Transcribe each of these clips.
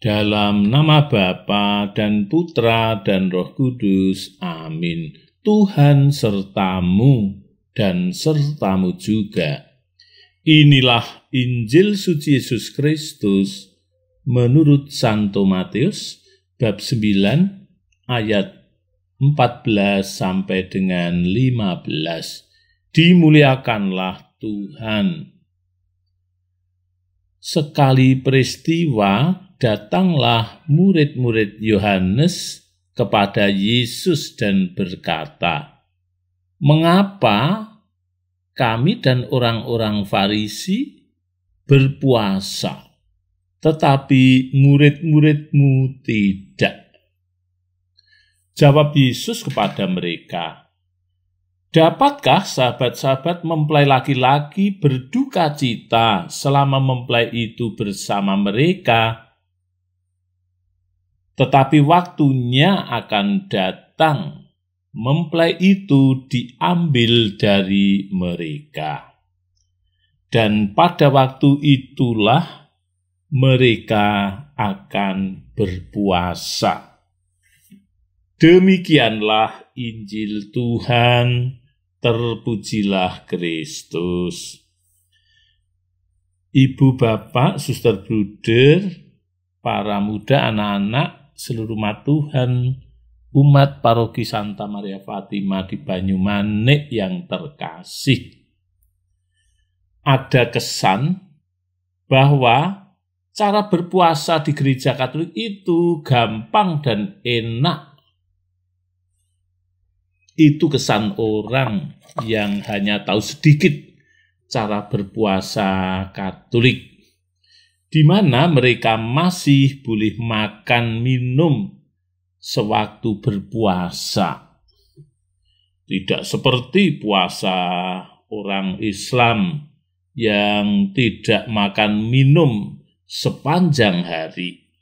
Dalam nama Bapa dan Putra dan Roh Kudus. Amin. Tuhan sertamu dan sertamu juga. Inilah Injil suci Yesus Kristus menurut Santo Matius bab 9 ayat 14 sampai dengan 15. Dimuliakanlah Tuhan. Sekali peristiwa, datanglah murid-murid Yohanes kepada Yesus dan berkata, "Mengapa kami dan orang-orang Farisi berpuasa, tetapi murid-muridmu tidak?" Jawab Yesus kepada mereka, "Dapatkah sahabat-sahabat mempelai laki-laki berduka cita selama mempelai itu bersama mereka? Tetapi waktunya akan datang, mempelai itu diambil dari mereka. Dan pada waktu itulah mereka akan berpuasa." Demikianlah Injil Tuhan. Terpujilah Kristus. Ibu, bapak, suster, bruder, para muda, anak-anak, seluruh umat Tuhan, umat paroki Santa Maria Fatima di Banyumanik yang terkasih. Ada kesan bahwa cara berpuasa di gereja Katolik itu gampang dan enak. Itu kesan orang yang hanya tahu sedikit cara berpuasa Katolik, di mana mereka masih boleh makan minum sewaktu berpuasa. Tidak seperti puasa orang Islam yang tidak makan minum sepanjang hari.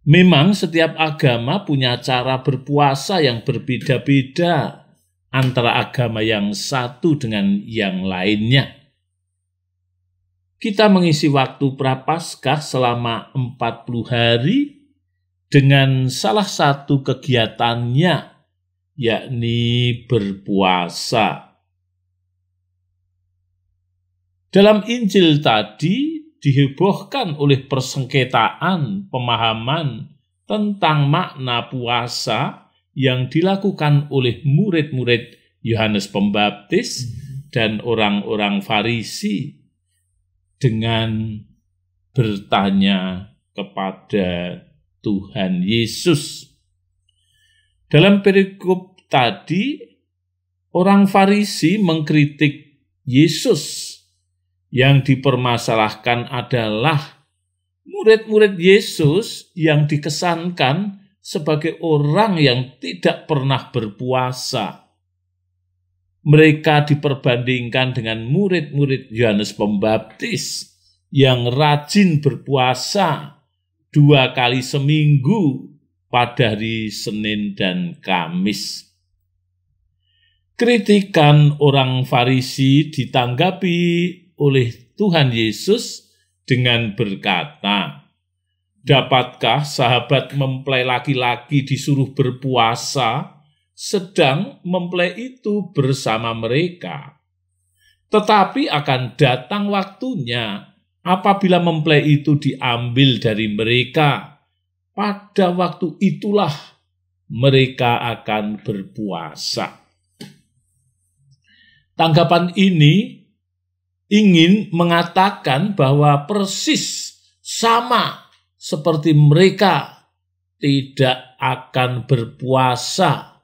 Memang setiap agama punya cara berpuasa yang berbeda-beda antara agama yang satu dengan yang lainnya. Kita mengisi waktu Prapaskah selama 40 hari dengan salah satu kegiatannya, yakni berpuasa. Dalam Injil tadi dihebohkan oleh persengketaan pemahaman tentang makna puasa yang dilakukan oleh murid-murid Yohanes Pembaptis dan orang-orang Farisi dengan bertanya kepada Tuhan Yesus. Dalam perikop tadi, orang Farisi mengkritik Yesus. Yang dipermasalahkan adalah murid-murid Yesus yang dikesankan sebagai orang yang tidak pernah berpuasa. Mereka diperbandingkan dengan murid-murid Yohanes Pembaptis yang rajin berpuasa 2 kali seminggu pada hari Senin dan Kamis. Kritikan orang Farisi ditanggapi oleh Tuhan Yesus dengan berkata, "Dapatkah sahabat mempelai laki-laki disuruh berpuasa, sedang mempelai itu bersama mereka? Tetapi akan datang waktunya apabila mempelai itu diambil dari mereka. Pada waktu itulah mereka akan berpuasa." Tanggapan ini ingin mengatakan bahwa persis sama seperti mereka tidak akan berpuasa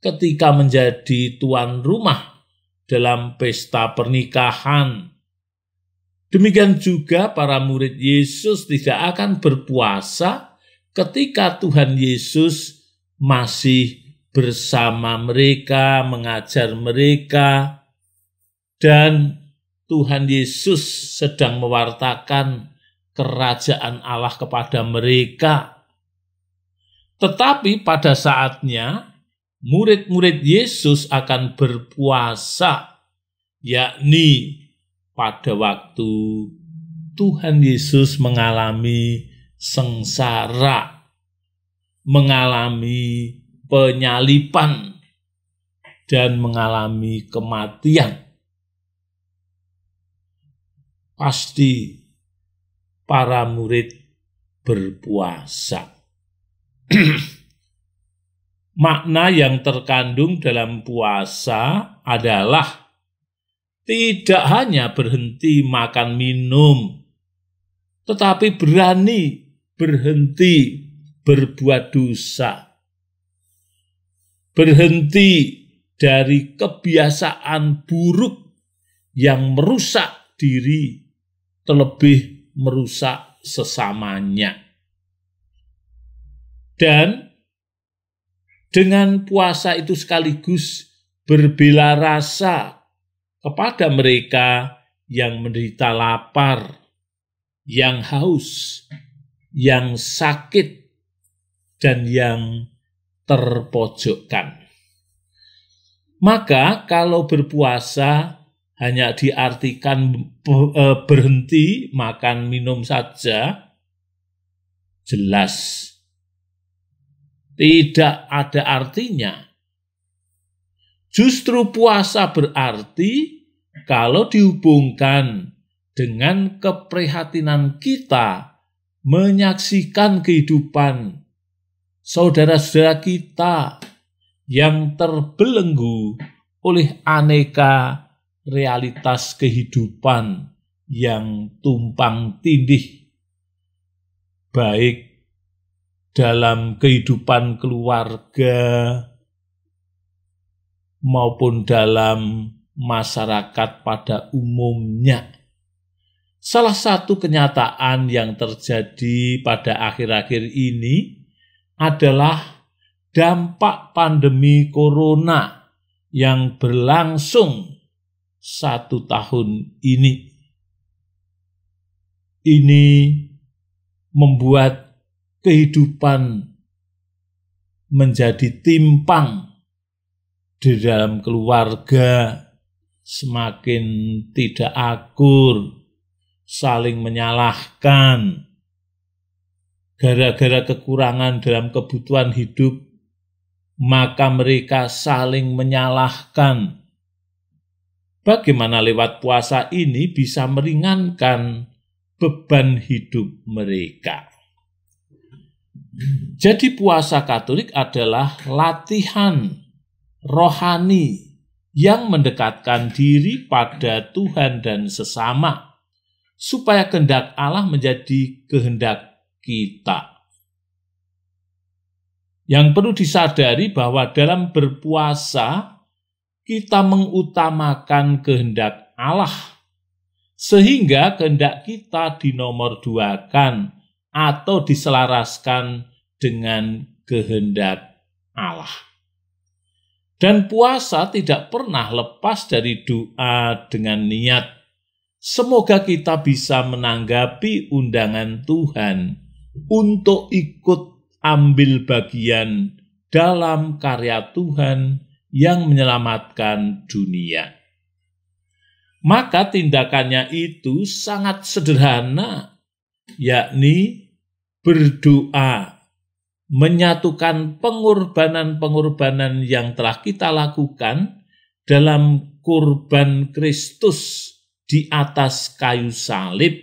ketika menjadi tuan rumah dalam pesta pernikahan. Demikian juga para murid Yesus tidak akan berpuasa ketika Tuhan Yesus masih bersama mereka, mengajar mereka, dan Tuhan Yesus sedang mewartakan kerajaan Allah kepada mereka. Tetapi pada saatnya, murid-murid Yesus akan berpuasa, yakni pada waktu Tuhan Yesus mengalami sengsara, mengalami penyaliban, dan mengalami kematian. Pasti para murid berpuasa. Makna yang terkandung dalam puasa adalah tidak hanya berhenti makan minum, tetapi berani berhenti berbuat dosa. Berhenti dari kebiasaan buruk yang merusak diri, terlebih merusak sesamanya. Dan dengan puasa itu sekaligus berbela rasa kepada mereka yang menderita lapar, yang haus, yang sakit, dan yang terpojokkan. Maka kalau berpuasa hanya diartikan berhenti makan minum saja, jelas tidak ada artinya. Justru puasa berarti kalau dihubungkan dengan keprihatinan kita menyaksikan kehidupan saudara-saudara kita yang terbelenggu oleh aneka realitas kehidupan yang tumpang tindih, baik dalam kehidupan keluarga maupun dalam masyarakat pada umumnya. Salah satu kenyataan yang terjadi pada akhir-akhir ini adalah dampak pandemi corona yang berlangsung 1 tahun ini. Ini membuat kehidupan menjadi timpang di dalam keluarga, semakin tidak akur, saling menyalahkan, gara-gara kekurangan dalam kebutuhan hidup, maka mereka saling menyalahkan. Bagaimana lewat puasa ini bisa meringankan beban hidup mereka. Jadi puasa Katolik adalah latihan rohani yang mendekatkan diri pada Tuhan dan sesama, supaya kehendak Allah menjadi kehendak kita. Yang perlu disadari bahwa dalam berpuasa kita mengutamakan kehendak Allah, sehingga kehendak kita dinomorduakan atau diselaraskan dengan kehendak Allah. Dan puasa tidak pernah lepas dari doa dengan niat, semoga kita bisa menanggapi undangan Tuhan untuk ikut ambil bagian dalam karya Tuhan yang menyelamatkan dunia. Maka tindakannya itu sangat sederhana, yakni berdoa, menyatukan pengorbanan-pengorbanan yang telah kita lakukan dalam kurban Kristus di atas kayu salib.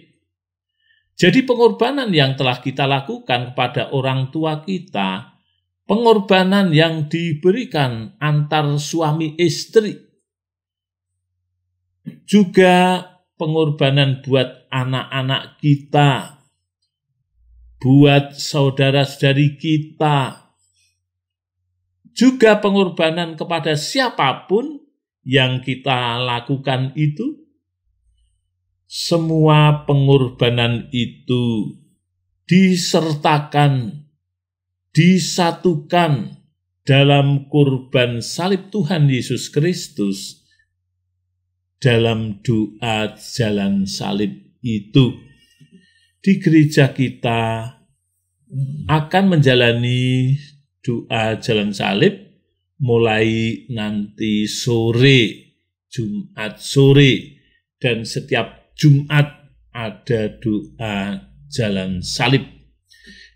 Jadi pengorbanan yang telah kita lakukan kepada orang tua kita, pengorbanan yang diberikan antar suami istri, juga pengorbanan buat anak-anak kita, buat saudara-saudari kita, juga pengorbanan kepada siapapun yang kita lakukan itu. Semua pengorbanan itu disertakan, disatukan dalam kurban salib Tuhan Yesus Kristus dalam doa jalan salib itu. Di gereja kita akan menjalani doa jalan salib mulai nanti sore, Jumat sore, dan setiap Jumat ada doa jalan salib.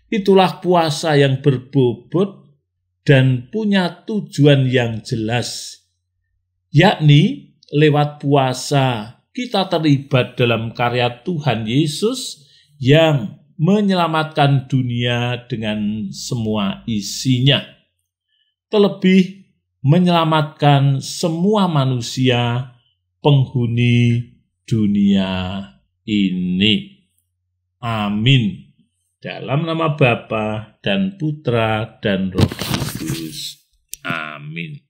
Itulah puasa yang berbobot dan punya tujuan yang jelas, yakni lewat puasa kita terlibat dalam karya Tuhan Yesus yang menyelamatkan dunia dengan semua isinya, terlebih menyelamatkan semua manusia penghuni dunia ini. Amin. Dalam nama Bapa dan Putra dan Roh Kudus. Amin.